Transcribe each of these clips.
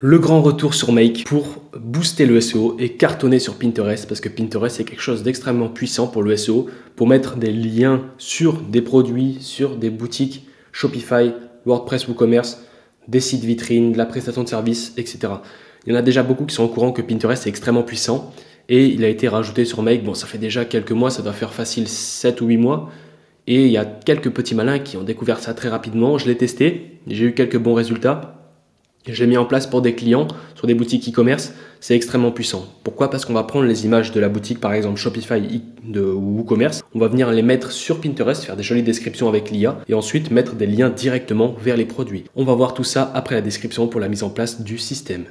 Le grand retour sur Make pour booster le SEO et cartonner sur Pinterest parce que Pinterest c'est quelque chose d'extrêmement puissant pour le SEO pour mettre des liens sur des produits, sur des boutiques, Shopify, WordPress WooCommerce, des sites vitrines, de la prestation de services, etc. Il y en a déjà beaucoup qui sont au courant que Pinterest est extrêmement puissant et il a été rajouté sur Make. Bon, ça fait déjà quelques mois, ça doit faire facile 7 ou 8 mois. Et il y a quelques petits malins qui ont découvert ça très rapidement. Je l'ai testé, j'ai eu quelques bons résultats. Je l'ai mis en place pour des clients sur des boutiques e-commerce, c'est extrêmement puissant. Pourquoi? Parce qu'on va prendre les images de la boutique, par exemple Shopify ou WooCommerce, on va venir les mettre sur Pinterest, faire des jolies descriptions avec l'IA et ensuite mettre des liens directement vers les produits. On va voir tout ça après la description pour la mise en place du système.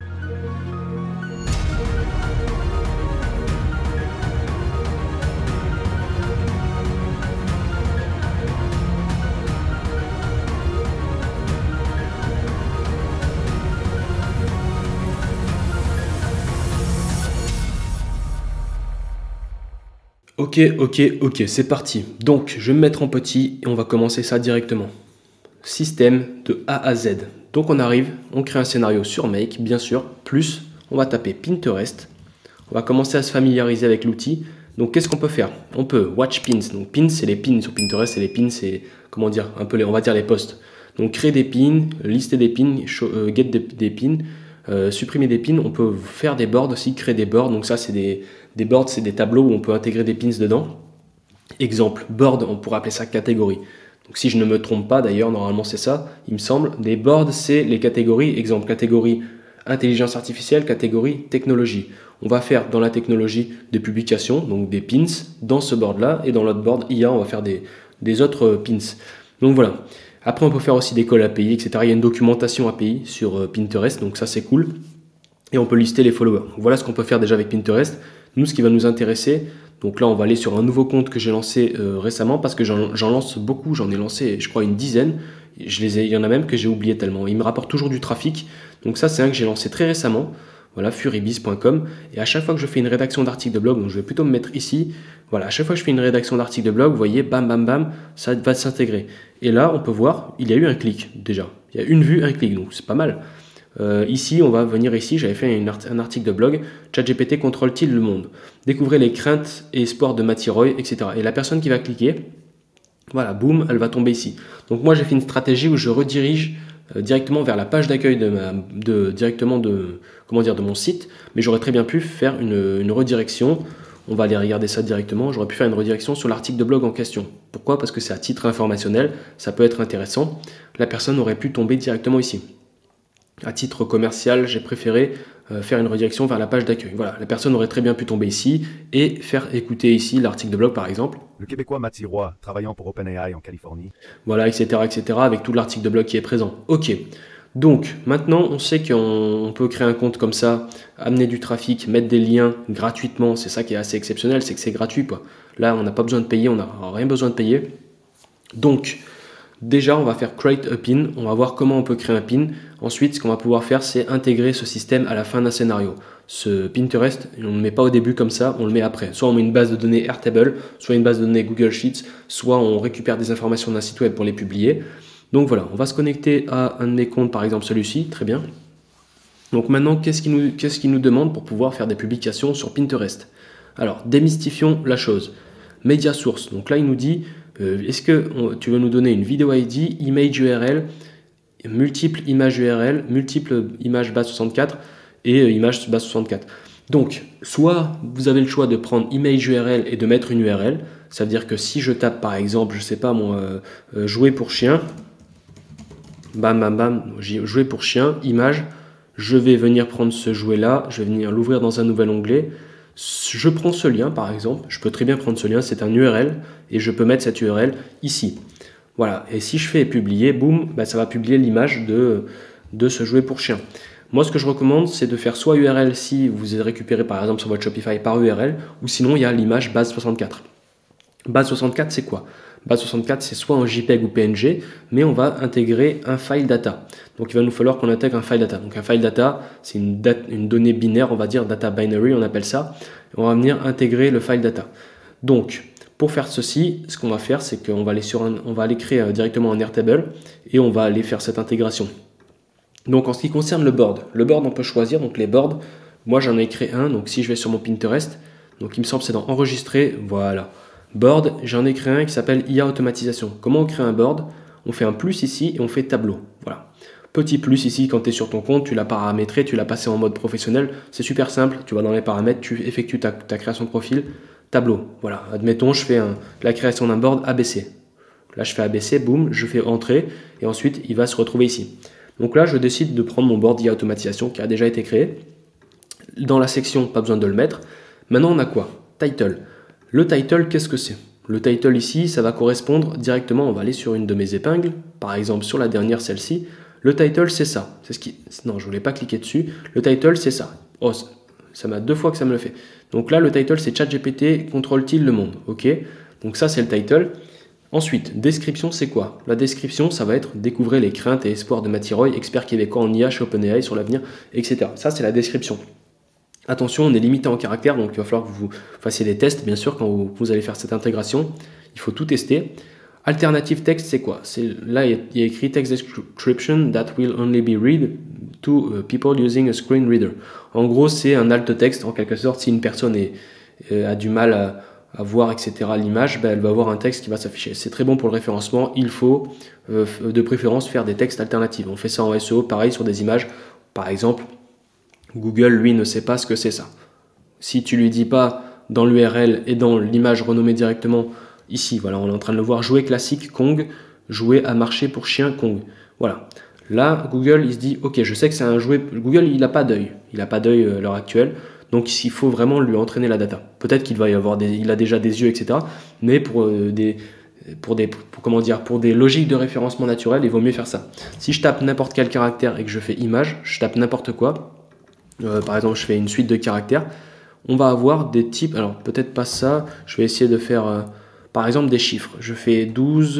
Ok, c'est parti. Donc, je vais me mettre en petit et on va commencer ça directement. Système de A à Z. Donc, on arrive, on crée un scénario sur Make, bien sûr, plus on va taper Pinterest. On va commencer à se familiariser avec l'outil. Donc, qu'est-ce qu'on peut faire? On peut watch pins. Donc, pins, c'est les pins sur Pinterest, et les pins, c'est, comment dire, un peu on va dire les posts. Donc, créer des pins, lister des pins, get des pins, supprimer des pins. On peut faire des boards aussi, créer des boards. Donc, ça, c'est des boards, c'est des tableaux où on peut intégrer des pins dedans. Exemple, board, on pourrait appeler ça catégorie. Donc si je ne me trompe pas, d'ailleurs, normalement c'est ça, il me semble. Des boards, c'est les catégories. Exemple, catégorie intelligence artificielle, catégorie technologie. On va faire dans la technologie des publications, donc des pins, dans ce board-là. Et dans l'autre board, IA, on va faire des autres pins. Donc voilà. Après, on peut faire aussi des calls API, etc. Il y a une documentation API sur Pinterest, donc ça c'est cool. Et on peut lister les followers. Donc voilà ce qu'on peut faire déjà avec Pinterest. Nous, ce qui va nous intéresser, donc là, on va aller sur un nouveau compte que j'ai lancé récemment parce que j'en lance beaucoup. J'en ai lancé, je crois, une dizaine. Il y en a même que j'ai oublié tellement. Il me rapporte toujours du trafic. Donc ça, c'est un que j'ai lancé très récemment. Voilà, furibiz.com. Et à chaque fois que je fais une rédaction d'article de blog, donc je vais plutôt me mettre ici. Voilà, à chaque fois que je fais une rédaction d'article de blog, vous voyez, bam, bam, bam, ça va s'intégrer. Et là, on peut voir, il y a eu un clic déjà. Il y a une vue, un clic, donc c'est pas mal. Ici, on va venir ici, j'avais fait un article de blog, ChatGPT contrôle-t-il le monde? Découvrez les craintes et espoirs de Matty Roy, etc. Et la personne qui va cliquer, voilà, boum, elle va tomber ici. Donc moi, j'ai fait une stratégie où je redirige directement vers la page d'accueil directement de mon site, mais j'aurais très bien pu faire une redirection. On va aller regarder ça directement. J'aurais pu faire une redirection sur l'article de blog en question. Pourquoi? Parce que c'est à titre informationnel, ça peut être intéressant. La personne aurait pu tomber directement ici. À titre commercial, j'ai préféré faire une redirection vers la page d'accueil. Voilà, la personne aurait très bien pu tomber ici et faire écouter ici l'article de blog par exemple. Le Québécois Matty Roy, travaillant pour OpenAI en Californie. Voilà, etc., avec tout l'article de blog qui est présent. Ok, donc maintenant on sait qu'on peut créer un compte comme ça, amener du trafic, mettre des liens gratuitement. C'est ça qui est assez exceptionnel, c'est que c'est gratuit, quoi. Là, on n'a pas besoin de payer, on n'a rien besoin de payer. Donc, déjà, on va faire create a pin, on va voir comment on peut créer un pin. Ensuite, ce qu'on va pouvoir faire, c'est intégrer ce système à la fin d'un scénario. Ce Pinterest, on ne le met pas au début comme ça, on le met après. Soit on met une base de données Airtable, soit une base de données Google Sheets, soit on récupère des informations d'un site web pour les publier. Donc voilà, on va se connecter à un de mes comptes, par exemple celui-ci, très bien. Donc maintenant, qu'est-ce qu'il nous demande pour pouvoir faire des publications sur Pinterest? Alors, démystifions la chose. Média source, donc là il nous dit... est-ce que tu veux nous donner une vidéo ID, image URL, multiples images URL, multiples images base 64 et images base 64. Donc, soit vous avez le choix de prendre image URL et de mettre une URL. Ça veut dire que si je tape par exemple, je sais pas moi, jouer pour chien, bam bam bam, jouer pour chien, image, je vais venir prendre ce jouet là, je vais venir l'ouvrir dans un nouvel onglet. Je prends ce lien par exemple, je peux très bien prendre ce lien, c'est un URL et je peux mettre cette URL ici. Voilà, et si je fais publier, boum, bah, ça va publier l'image de ce jouet pour chien. Moi, ce que je recommande, c'est de faire soit URL si vous avez récupéré par exemple sur votre Shopify par URL, ou sinon il y a l'image base 64. Base 64, c'est quoi? Base 64, c'est soit en JPEG ou PNG, mais on va intégrer un file data. Donc il va nous falloir qu'on intègre un file data. Donc un file data, c'est une donnée binaire, on va dire data binary, on appelle ça. On va venir intégrer le file data. Donc pour faire ceci, ce qu'on va faire, c'est qu'on va aller créer directement un Airtable et on va aller faire cette intégration. Donc en ce qui concerne le board on peut choisir, donc les boards, moi j'en ai créé un, donc si je vais sur mon Pinterest, donc il me semble c'est dans enregistrer, voilà, board, j'en ai créé un qui s'appelle IA automatisation. Comment on crée un board? On fait un plus ici et on fait tableau, voilà. Petit plus ici, quand tu es sur ton compte, tu l'as paramétré, tu l'as passé en mode professionnel, c'est super simple, tu vas dans les paramètres, tu effectues ta création de profil, tableau, voilà. Admettons, je fais la création d'un board ABC. Là je fais ABC, boum, je fais entrer et ensuite il va se retrouver ici. Donc là, je décide de prendre mon board d'IA automatisation qui a déjà été créé. Dans la section, pas besoin de le mettre. Maintenant, on a quoi? Title. Le title, qu'est-ce que c'est? Le title ici, ça va correspondre directement, on va aller sur une de mes épingles, par exemple sur la dernière, celle-ci. Le title, c'est ça. C'est ce qui... Non, je voulais pas cliquer dessus. Le title, c'est ça. Oh, ça m'a 2 fois que ça me le fait. Donc là, le title, c'est ChatGPT contrôle-t-il le monde? Ok. Donc ça, c'est le title. Ensuite, description, c'est quoi? La description, ça va être découvrir les craintes et espoirs de Mathieu Roy, expert québécois en IA chez OpenAI sur l'avenir, etc. Ça, c'est la description. Attention, on est limité en caractères, donc il va falloir que vous fassiez des tests, bien sûr, quand vous allez faire cette intégration. Il faut tout tester. Alternative text, c'est quoi? Là, il y a écrit text description that will only be read to people using a screen reader. En gros, c'est un alt texte, en quelque sorte, si une personne a du mal à voir, etc., l'image, elle va avoir un texte qui va s'afficher. C'est très bon pour le référencement. Il faut de préférence faire des textes alternatifs. On fait ça en SEO, pareil, sur des images. Par exemple, Google, lui, ne sait pas ce que c'est ça. Si tu lui dis pas dans l'URL et dans l'image renommée directement, ici, voilà, on est en train de le voir, jouer classique Kong, jouer à marcher pour chien Kong. Voilà. Là, Google, il se dit, ok, je sais que c'est un jouet. Google, il n'a pas d'œil. Il n'a pas d'œil à l'heure actuelle. Donc, il faut vraiment lui entraîner la data. Peut-être qu'il va y avoir il a déjà des yeux, etc. Mais pour des logiques de référencement naturel, il vaut mieux faire ça. Si je tape n'importe quel caractère et que je fais image, je tape n'importe quoi. Par exemple, je fais une suite de caractères. On va avoir des types. Alors, peut-être pas ça. Je vais essayer de faire, par exemple, des chiffres. Je fais 12.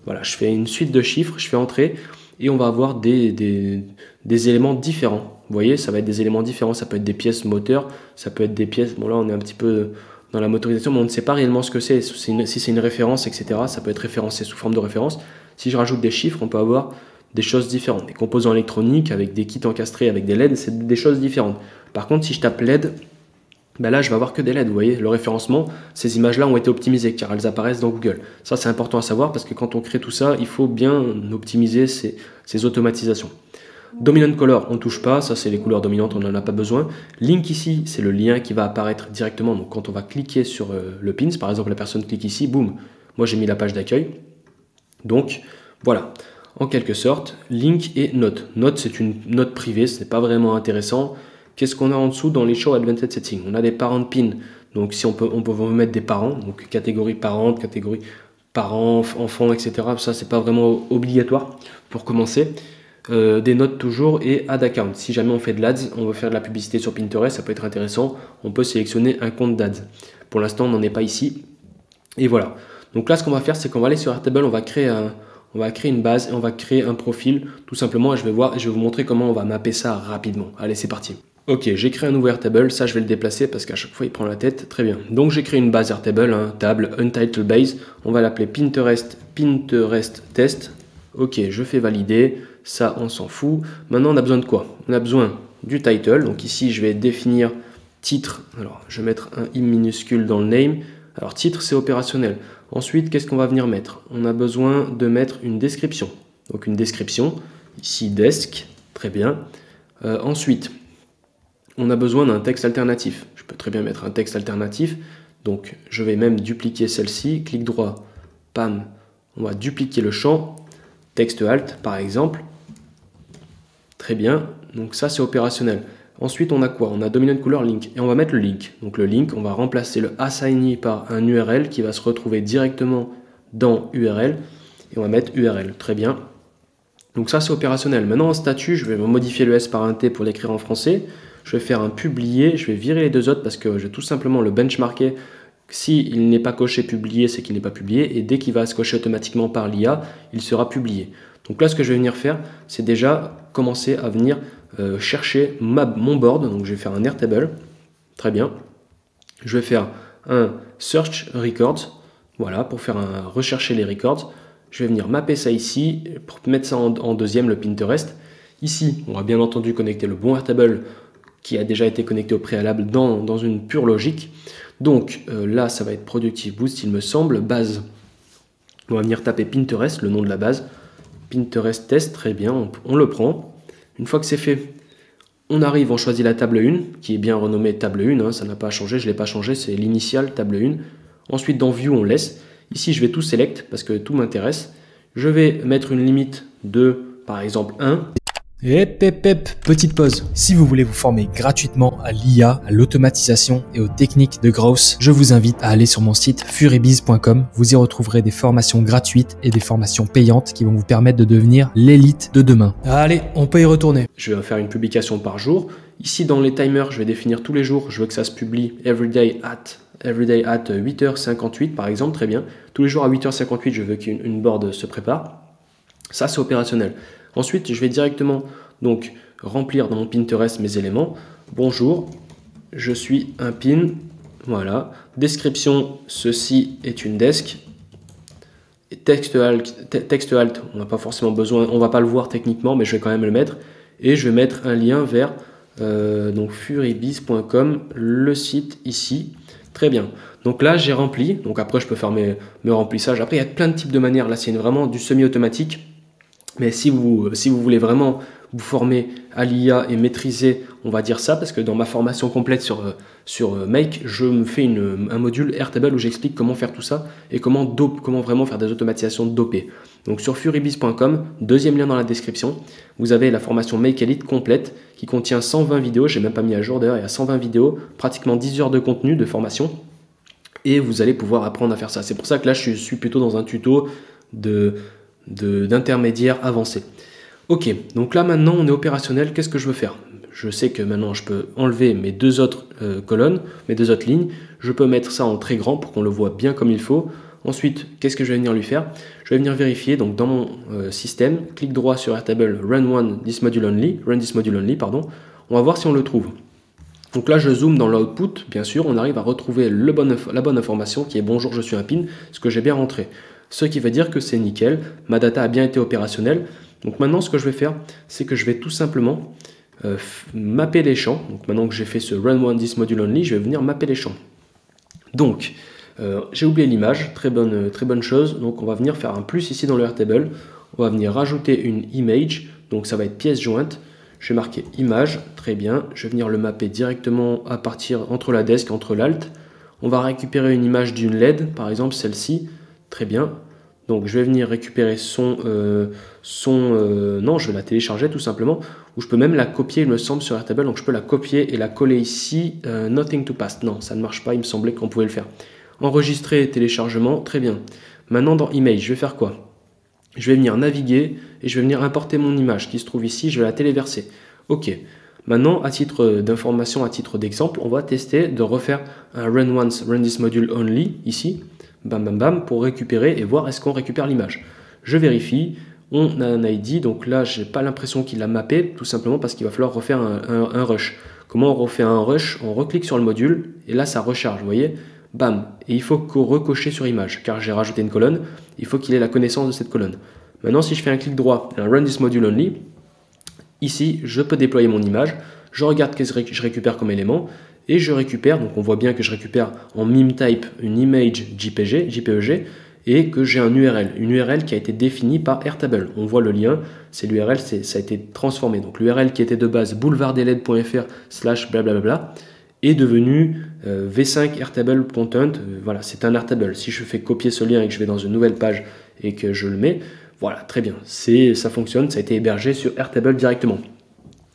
Voilà, je fais une suite de chiffres. Je fais entrer. Et on va avoir des éléments différents. Vous voyez, ça va être des éléments différents. Ça peut être des pièces moteurs. Ça peut être des pièces. Bon, là, on est un petit peu dans la motorisation, mais on ne sait pas réellement ce que c'est. Si c'est une référence, etc., ça peut être référencé sous forme de référence. Si je rajoute des chiffres, on peut avoir des choses différentes. Des composants électroniques avec des kits encastrés, avec des LED, c'est des choses différentes. Par contre, si je tape LED, ben là, je vais avoir que des LED. Vous voyez, le référencement, ces images-là ont été optimisées car elles apparaissent dans Google. Ça, c'est important à savoir parce que quand on crée tout ça, il faut bien optimiser ces automatisations. Dominant color, on ne touche pas. Ça, c'est les couleurs dominantes, on n'en a pas besoin. Link ici, c'est le lien qui va apparaître directement. Donc, quand on va cliquer sur le pins, par exemple, la personne clique ici, boum, moi, j'ai mis la page d'accueil. Donc, voilà. En quelque sorte, link et note. Note, c'est une note privée, ce n'est pas vraiment intéressant. Qu'est-ce qu'on a en dessous dans les Show Advanced Settings? On a des parents pins. Donc, si on peut mettre des parents, donc catégorie parents, catégorie parents, enfants, etc. Ça, c'est pas vraiment obligatoire pour commencer. Des notes toujours et add account. Si jamais on fait de l'ADS, on veut faire de la publicité sur Pinterest, ça peut être intéressant. On peut sélectionner un compte d'ADS. Pour l'instant, on n'en est pas ici. Et voilà. Donc là, ce qu'on va faire, c'est qu'on va aller sur Airtable, on va créer une base et on va créer un profil tout simplement et je vais vous montrer comment on va mapper ça rapidement. Allez, c'est parti. Ok, j'ai créé un nouveau Airtable, ça je vais le déplacer parce qu'à chaque fois il prend la tête, très bien. Donc j'ai créé une base Airtable, table Untitled Base, on va l'appeler Pinterest Test. Ok, je fais valider, ça on s'en fout. Maintenant on a besoin de quoi? On a besoin du title, donc ici je vais définir titre, alors je vais mettre un I minuscule dans le name. Alors titre c'est opérationnel. Ensuite, qu'est-ce qu'on va venir mettre? On a besoin de mettre une description. Donc une description, ici desk, très bien. Ensuite, on a besoin d'un texte alternatif. Je peux très bien mettre un texte alternatif. Donc je vais même dupliquer celle-ci, clic droit, pam, on va dupliquer le champ, texte alt par exemple. Très bien, donc ça c'est opérationnel. Ensuite, on a quoi? On a dominant color link et on va mettre le link. Donc le link, on va remplacer le assignee par un URL qui va se retrouver directement dans URL et on va mettre URL. Très bien. Donc ça, c'est opérationnel. Maintenant, en statut, je vais modifier le S par un T pour l'écrire en français. Je vais faire un publier. Je vais virer les deux autres parce que je vais tout simplement le benchmarker. S'il n'est pas coché publié, c'est qu'il n'est pas publié. Et dès qu'il va se cocher automatiquement par l'IA, il sera publié. Donc là, ce que je vais venir faire, c'est déjà commencer à venir chercher mon board. Donc je vais faire un Airtable. Très bien. Je vais faire un Search Records. Voilà, pour faire rechercher les records. Je vais venir mapper ça ici pour mettre ça en deuxième, le Pinterest. Ici, on va bien entendu connecter le bon Airtable qui a déjà été connecté au préalable dans une pure logique. Donc là, ça va être Productive Boost, il me semble. Base, on va venir taper Pinterest, le nom de la base. Pinterest test, très bien, on le prend. Une fois que c'est fait, on arrive, on choisit la table 1, qui est bien renommée table 1, hein, ça n'a pas changé, je ne l'ai pas changé, c'est l'initiale table 1. Ensuite, dans View, on laisse. Ici, je vais tout select parce que tout m'intéresse. Je vais mettre une limite de, par exemple, 1. Petite pause. Si vous voulez vous former gratuitement à l'IA, à l'automatisation et aux techniques de growth, je vous invite à aller sur mon site furibiz.com. Vous y retrouverez des formations gratuites et des formations payantes qui vont vous permettre de devenir l'élite de demain. Allez, on peut y retourner. Je vais faire une publication par jour. Ici, dans les timers, je vais définir tous les jours. Je veux que ça se publie everyday at 8h58 par exemple, très bien. Tous les jours à 8h58, je veux qu'une board se prépare. Ça, c'est opérationnel. Ensuite, je vais directement donc remplir dans mon Pinterest mes éléments. Bonjour, je suis un pin. Voilà. Description, ceci est une desk. Texte alt, on n'a pas forcément besoin, on va pas le voir techniquement, mais je vais quand même le mettre. Et je vais mettre un lien vers donc furibiz.com, le site ici. Très bien. Donc là, j'ai rempli. Donc après, je peux faire mes remplissages. Après, il y a plein de types de manières. Là, c'est vraiment du semi-automatique. Mais si vous voulez vraiment vous former à l'IA et maîtriser, on va dire ça, parce que dans ma formation complète sur Make, je me fais un module Airtable où j'explique comment faire tout ça et comment vraiment faire des automatisations dopées. Donc sur furibiz.com, deuxième lien dans la description, vous avez la formation Make Elite complète qui contient 120 vidéos, j'ai même pas mis à jour d'ailleurs, il y a 120 vidéos, pratiquement 10 heures de contenu de formation et vous allez pouvoir apprendre à faire ça. C'est pour ça que là, je suis plutôt dans un tuto d'intermédiaire avancé. Ok, donc là maintenant on est opérationnel, qu'est-ce que je veux faire? Je sais que maintenant je peux enlever mes deux autres colonnes, mes deux autres lignes, je peux mettre ça en très grand pour qu'on le voit bien comme il faut. Ensuite, qu'est-ce que je vais venir lui faire? Je vais venir vérifier, donc dans mon système, clic droit sur Airtable, run this module only, on va voir si on le trouve. Donc là je zoome dans l'output, bien sûr, on arrive à retrouver la bonne information qui est bonjour je suis un pin, ce que j'ai bien rentré. Ce qui veut dire que c'est nickel, ma data a bien été opérationnelle. Donc maintenant ce que je vais faire, c'est que je vais tout simplement mapper les champs. Donc maintenant que j'ai fait ce run this module only, je vais venir mapper les champs. Donc j'ai oublié l'image, très bonne chose. Donc on va venir faire un plus ici dans le Airtable. On va venir rajouter une image, donc ça va être pièce jointe. Je vais marquer image, très bien. Je vais venir le mapper directement à partir entre la desk, entre l'alt. On va récupérer une image d'une LED, par exemple celle-ci. Très bien. Donc je vais venir récupérer non, je vais la télécharger tout simplement, ou je peux même la copier, il me semble, sur Airtable. Donc je peux la copier et la coller ici. Nothing to pass. Non, ça ne marche pas, il me semblait qu'on pouvait le faire. Enregistrer téléchargement, très bien. Maintenant dans Image, je vais faire quoi? Je vais venir naviguer et je vais venir importer mon image qui se trouve ici, je vais la téléverser. Ok. Maintenant, à titre d'information, à titre d'exemple, on va tester de refaire un run this module only ici. Bam bam bam, pour récupérer et voir est-ce qu'on récupère l'image. Je vérifie, on a un ID, donc là j'ai pas l'impression qu'il l'a mappé, tout simplement parce qu'il va falloir refaire un rush. Comment on refait un rush? On reclique sur le module et là ça recharge, vous voyez? Bam, et il faut recocher sur image, car j'ai rajouté une colonne, il faut qu'il ait la connaissance de cette colonne. Maintenant si je fais un clic droit, un run this module only, ici je peux déployer mon image, je regarde ce que je récupère comme élément, et je récupère, donc on voit bien que je récupère en meme type une image JPEG et que j'ai une URL qui a été définie par Airtable. On voit le lien, c'est l'URL, ça a été transformé. Donc l'URL qui était de base boulevarddeled.fr/blablabla est devenu v5 Airtable Content. Voilà, c'est un Airtable. Si je fais copier ce lien et que je vais dans une nouvelle page et que je le mets, voilà, très bien, ça fonctionne, ça a été hébergé sur Airtable directement.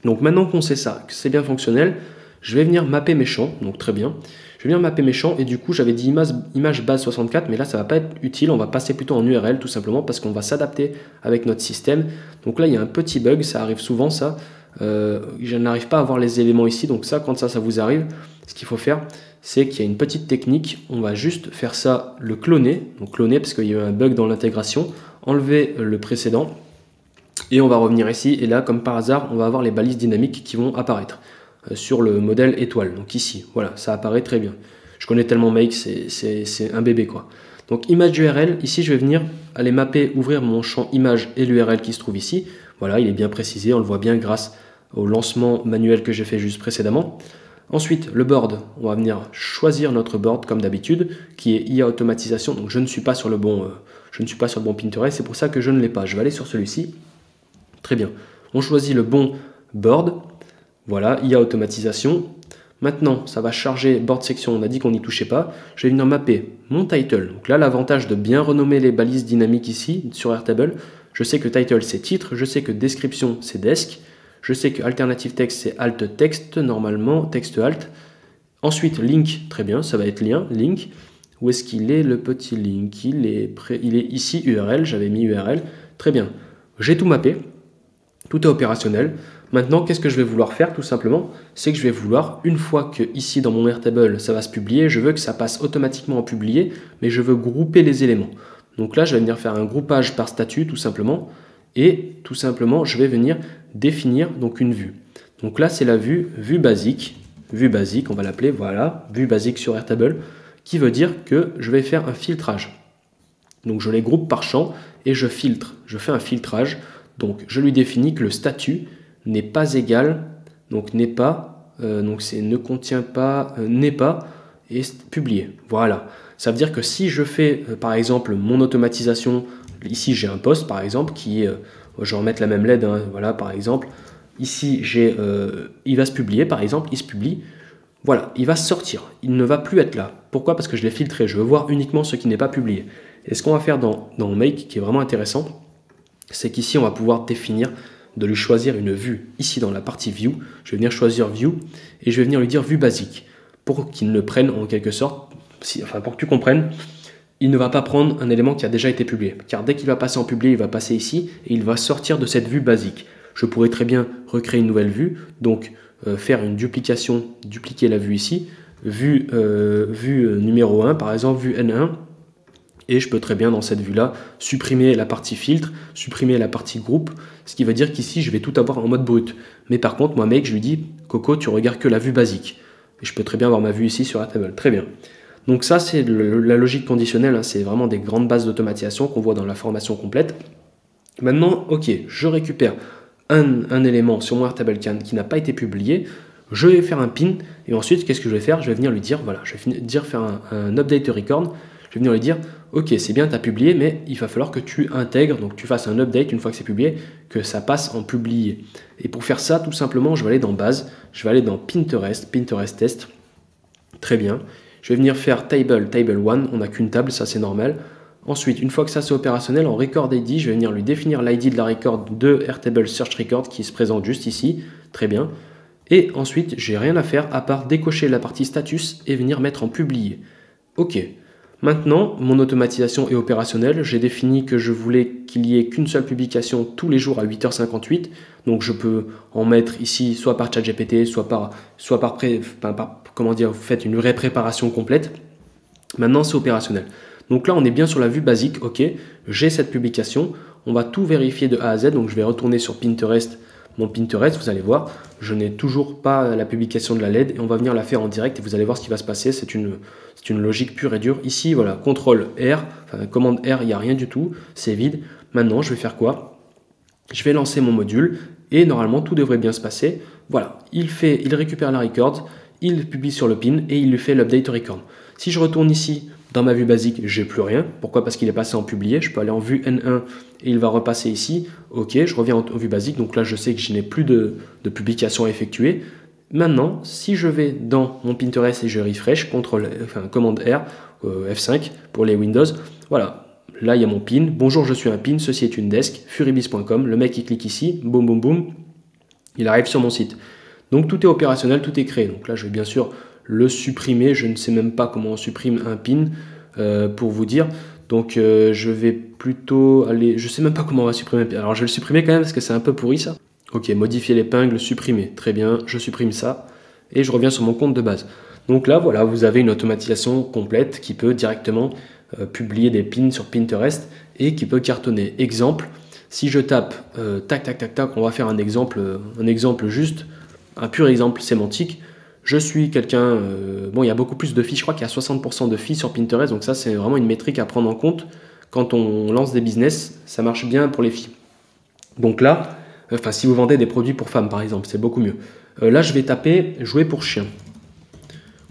Donc maintenant qu'on sait ça, que c'est bien fonctionnel, je vais venir mapper mes champs, donc très bien. Je vais venir mapper mes champs et du coup j'avais dit image base 64, mais là ça va pas être utile, on va passer plutôt en URL tout simplement parce qu'on va s'adapter avec notre système. Donc là il y a un petit bug, ça arrive souvent ça, je n'arrive pas à voir les éléments ici, donc ça quand ça vous arrive, ce qu'il faut faire c'est qu'il y a une petite technique, on va juste faire ça, le cloner, donc cloner parce qu'il y a eu un bug dans l'intégration, enlever le précédent et on va revenir ici et là comme par hasard on va avoir les balises dynamiques qui vont apparaître sur le modèle étoile, donc ici, voilà, ça apparaît très bien. Je connais tellement Make, c'est un bébé quoi. Donc image URL, ici je vais venir aller mapper, ouvrir mon champ image et l'URL qui se trouve ici. Vous Voilà, il est bien précisé, on le voit bien grâce au lancement manuel que j'ai fait juste précédemment. Ensuite, le board, on va venir choisir notre board comme d'habitude, qui est IA automatisation. Donc je ne suis pas sur le bon Pinterest, c'est pour ça que je ne l'ai pas. Je vais aller sur celui-ci. Très bien. On choisit le bon board. Voilà, IA automatisation. Maintenant, ça va charger board section. On a dit qu'on n'y touchait pas. Je vais venir mapper mon title. Donc là, l'avantage de bien renommer les balises dynamiques ici sur Airtable. Je sais que title c'est titre, je sais que description c'est desk. Je sais que alternative text, c'est alt text, normalement, texte alt. Ensuite, link, très bien, ça va être lien, link. Où est-ce qu'il est le petit link? Il est ici, URL, j'avais mis URL. Très bien, j'ai tout mappé, tout est opérationnel. Maintenant, qu'est-ce que je vais vouloir faire tout simplement? C'est que je vais vouloir, une fois que ici dans mon Airtable, ça va se publier, je veux que ça passe automatiquement en publier, mais je veux grouper les éléments. Donc là, je vais venir faire un groupage par statut tout simplement. Et tout simplement, je vais venir définir donc une vue. Donc là, c'est la vue basique, on va l'appeler, voilà, vue basique sur Airtable, qui veut dire que je vais faire un filtrage. Donc je les groupe par champ et je filtre, je fais un filtrage. Donc je lui définis que le statut n'est pas égal, donc n'est pas, donc c'est ne contient pas, n'est pas et publié. Voilà, ça veut dire que si je fais par exemple mon automatisation. Ici, j'ai un post, par exemple, qui est... je vais remettre la même LED, hein, voilà, par exemple. Ici, il va se publier, par exemple, il se publie. Voilà, il va sortir. Il ne va plus être là. Pourquoi? Parce que je l'ai filtré. Je veux voir uniquement ce qui n'est pas publié. Et ce qu'on va faire dans Make, qui est vraiment intéressant, c'est qu'ici, on va pouvoir définir, de lui choisir une vue. Ici, dans la partie View, je vais venir choisir View et je vais venir lui dire vue basique pour qu'il ne prenne en quelque sorte, pour que tu comprennes, il ne va pas prendre un élément qui a déjà été publié. Car dès qu'il va passer en publié, il va passer ici et il va sortir de cette vue basique. Je pourrais très bien recréer une nouvelle vue, donc faire une duplication, dupliquer la vue ici, vue numéro 1, par exemple, vue N1, et je peux très bien dans cette vue-là supprimer la partie filtre, supprimer la partie groupe, ce qui veut dire qu'ici, je vais tout avoir en mode brut. Mais par contre, moi, mec, je lui dis, Coco, tu regardes que la vue basique. Et je peux très bien avoir ma vue ici sur la table. Très bien. Donc ça, c'est la logique conditionnelle, hein, c'est vraiment des grandes bases d'automatisation qu'on voit dans la formation complète. Maintenant, ok, je récupère un élément sur mon Airtable qui n'a pas été publié, je vais faire un pin, et ensuite, qu'est-ce que je vais faire? Je vais venir lui dire, voilà, je vais dire faire un update record, je vais venir lui dire, ok, c'est bien, tu as publié, mais il va falloir que tu intègres, donc tu fasses un update une fois que c'est publié, que ça passe en publié. Et pour faire ça, tout simplement, je vais aller dans base, je vais aller dans Pinterest test, très bien. Je vais venir faire table 1, on n'a qu'une table, ça c'est normal. Ensuite, une fois que ça c'est opérationnel, en record ID, je vais venir lui définir l'ID de la record de Airtable Search Record qui se présente juste ici, très bien. Et ensuite, j'ai rien à faire à part décocher la partie status et venir mettre en publié. Ok, maintenant, mon automatisation est opérationnelle. J'ai défini que je voulais qu'il y ait qu'une seule publication tous les jours à 8h58. Donc je peux en mettre ici soit par ChatGPT, soit par comment dire, vous faites une vraie préparation complète. Maintenant, c'est opérationnel. Donc là, on est bien sur la vue basique. Ok, j'ai cette publication. On va tout vérifier de A à Z. Donc je vais retourner sur Pinterest, mon Pinterest. Vous allez voir, je n'ai toujours pas la publication de la LED et on va venir la faire en direct et vous allez voir ce qui va se passer. C'est une logique pure et dure. Ici, voilà, CTRL R, enfin commande R, il n'y a rien du tout. C'est vide. Maintenant, je vais faire quoi? Je vais lancer mon module et normalement, tout devrait bien se passer. Voilà, il récupère la record. Il publie sur le pin et il lui fait l'update record. Si je retourne ici dans ma vue basique, j'ai plus rien. Pourquoi? Parce qu'il est passé en publié. Je peux aller en vue N1 et il va repasser ici. Ok, je reviens en vue basique. Donc là, je sais que je n'ai plus de publication à effectuer. Maintenant, si je vais dans mon Pinterest et je refresh, commande R, F5 pour les Windows. Voilà, là, il y a mon pin. Bonjour, je suis un pin. Ceci est une desk. Furibiz.com. Le mec, il clique ici. Boum, boum, boum. Il arrive sur mon site. Donc tout est opérationnel, tout est créé. Donc là, je vais bien sûr le supprimer. Je ne sais même pas comment on supprime un pin pour vous dire. Donc je vais plutôt aller... Je ne sais même pas comment on va supprimer un pin. Alors je vais le supprimer quand même parce que c'est un peu pourri ça. Ok, modifier l'épingle, supprimer. Très bien, je supprime ça. Et je reviens sur mon compte de base. Donc là, voilà, vous avez une automatisation complète qui peut directement publier des pins sur Pinterest et qui peut cartonner. Exemple, si je tape tac, tac, tac, tac, on va faire un exemple juste... Un pur exemple sémantique, je suis quelqu'un, bon il y a beaucoup plus de filles, je crois qu'il y a 60% de filles sur Pinterest, donc ça c'est vraiment une métrique à prendre en compte quand on lance des business, ça marche bien pour les filles. Donc là, Enfin, si vous vendez des produits pour femmes, par exemple, c'est beaucoup mieux. Là, je vais taper jouets pour chiens.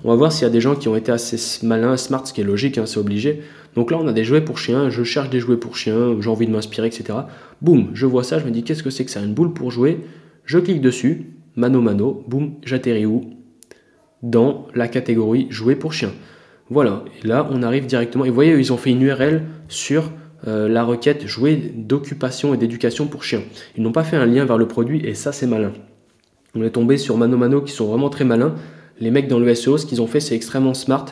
On va voir s'il y a des gens qui ont été assez malins, smart, ce qui est logique, hein, c'est obligé. Donc là, on a des jouets pour chiens, je cherche des jouets pour chiens, j'ai envie de m'inspirer, etc. Boum, je vois ça, je me dis qu'est-ce que c'est que ça, une boule pour jouer. Je clique dessus, mano mano, boum, j'atterris où? Dans la catégorie jouets pour chiens. Voilà, et là, on arrive directement. Et vous voyez, ils ont fait une URL sur la requête jouets d'occupation et d'éducation pour chiens. Ils n'ont pas fait un lien vers le produit, et ça, c'est malin. On est tombé sur mano mano qui sont vraiment très malins. Les mecs dans le SEO, ce qu'ils ont fait, c'est extrêmement smart.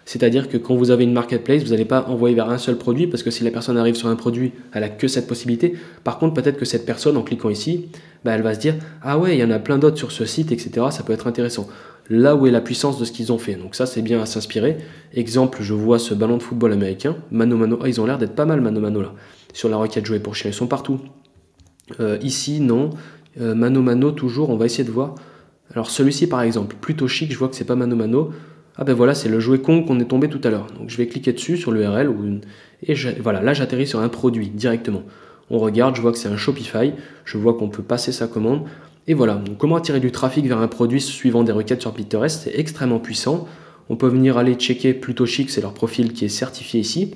C'est-à-dire que quand vous avez une marketplace, vous n'allez pas envoyer vers un seul produit parce que si la personne arrive sur un produit, elle n'a que cette possibilité. Par contre, peut-être que cette personne, en cliquant ici, elle va se dire « Ah ouais, il y en a plein d'autres sur ce site, etc. Ça peut être intéressant. » Là où est la puissance de ce qu'ils ont fait. Donc ça, c'est bien à s'inspirer. Exemple, je vois ce ballon de football américain. Mano Mano, ils ont l'air d'être pas mal Mano Mano là. Sur la requête jouets pour chiens, ils sont partout. Ici, non. Mano Mano, toujours, on va essayer de voir. Alors celui-ci par exemple, plutôt chic, je vois que c'est pas Mano Mano. Ah ben voilà, c'est le jouet con qu'on est tombé tout à l'heure. Donc je vais cliquer dessus sur l'URL et voilà, là j'atterris sur un produit directement. On regarde, je vois que c'est un Shopify, je vois qu'on peut passer sa commande. Et voilà, donc comment attirer du trafic vers un produit suivant des requêtes sur Pinterest, c'est extrêmement puissant. On peut venir aller checker plutôt chic, c'est leur profil qui est certifié ici.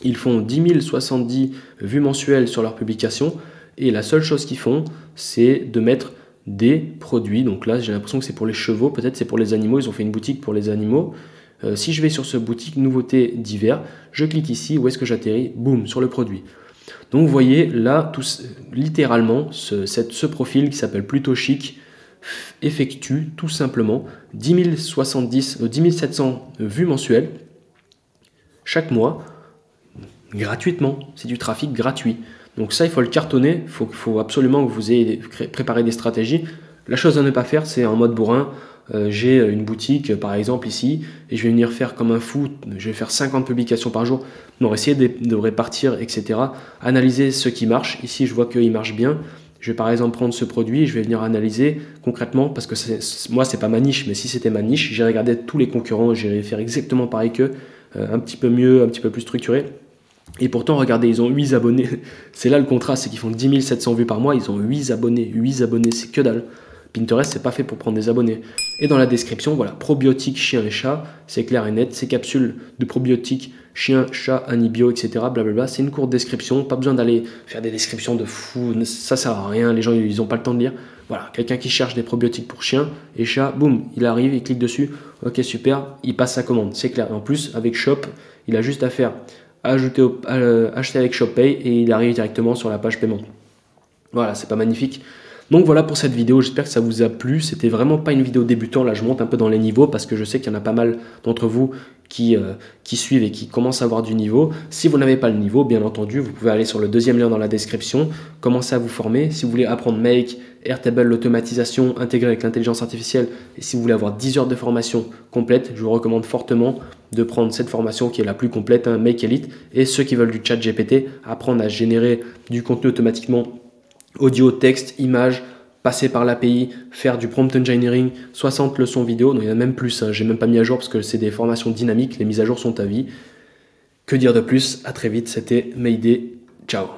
Ils font 10 070 vues mensuelles sur leur publication et la seule chose qu'ils font, c'est de mettre des produits. Donc là, j'ai l'impression que c'est pour les chevaux, peut-être c'est pour les animaux. Ils ont fait une boutique pour les animaux. Si je vais sur ce boutique nouveautés divers, je clique ici, où est-ce que j'atterris? Boum, sur le produit. Donc vous voyez là, littéralement, ce profil qui s'appelle plutôt chic effectue tout simplement 10 700 vues mensuelles chaque mois, gratuitement. C'est du trafic gratuit. Donc ça, il faut le cartonner, il faut absolument que vous ayez préparé des stratégies. La chose à ne pas faire, c'est en mode bourrin. J'ai une boutique, par exemple, ici, et je vais venir faire comme un fou, je vais faire 50 publications par jour. Non, essayer de répartir, etc. Analyser ce qui marche. Ici, je vois qu'il marche bien. Je vais par exemple prendre ce produit et je vais venir analyser concrètement, parce que moi, c'est pas ma niche, mais si c'était ma niche, j'irais regarder tous les concurrents, j'irais faire exactement pareil qu'eux, un petit peu mieux, un petit peu plus structuré. Et pourtant, regardez, ils ont 8 abonnés. C'est là le contraste, c'est qu'ils font 10 700 vues par mois, ils ont 8 abonnés. 8 abonnés, c'est que dalle. Pinterest, c'est pas fait pour prendre des abonnés. Et dans la description, voilà, probiotiques chien et chat, c'est clair et net. Ces capsules de probiotiques chien, chat, anibio, etc. Blablabla, c'est une courte description. Pas besoin d'aller faire des descriptions de fou. Ça sert à rien. Les gens, ils n'ont pas le temps de lire. Voilà, quelqu'un qui cherche des probiotiques pour chien et chat, boum, il arrive, il clique dessus. Ok, super, il passe sa commande. C'est clair. Et en plus, avec Shop, il a juste à faire acheter avec ShopPay et il arrive directement sur la page paiement. Voilà, c'est pas magnifique. Donc voilà pour cette vidéo, j'espère que ça vous a plu. C'était vraiment pas une vidéo débutant, là je monte un peu dans les niveaux parce que je sais qu'il y en a pas mal d'entre vous qui suivent et qui commencent à avoir du niveau. Si vous n'avez pas le niveau, bien entendu, vous pouvez aller sur le deuxième lien dans la description, commencer à vous former. Si vous voulez apprendre Make, Airtable, l'automatisation intégrée avec l'intelligence artificielle et si vous voulez avoir 10 heures de formation complète, je vous recommande fortement de prendre cette formation qui est la plus complète, hein, Make Elite. Et ceux qui veulent du chat GPT, apprendre à générer du contenu automatiquement, audio, texte, image, passer par l'API, faire du prompt engineering, 60 leçons vidéo, non, il y en a même plus, hein, j'ai même pas mis à jour parce que c'est des formations dynamiques, les mises à jour sont à vie. Que dire de plus? À très vite, c'était Mayday, ciao.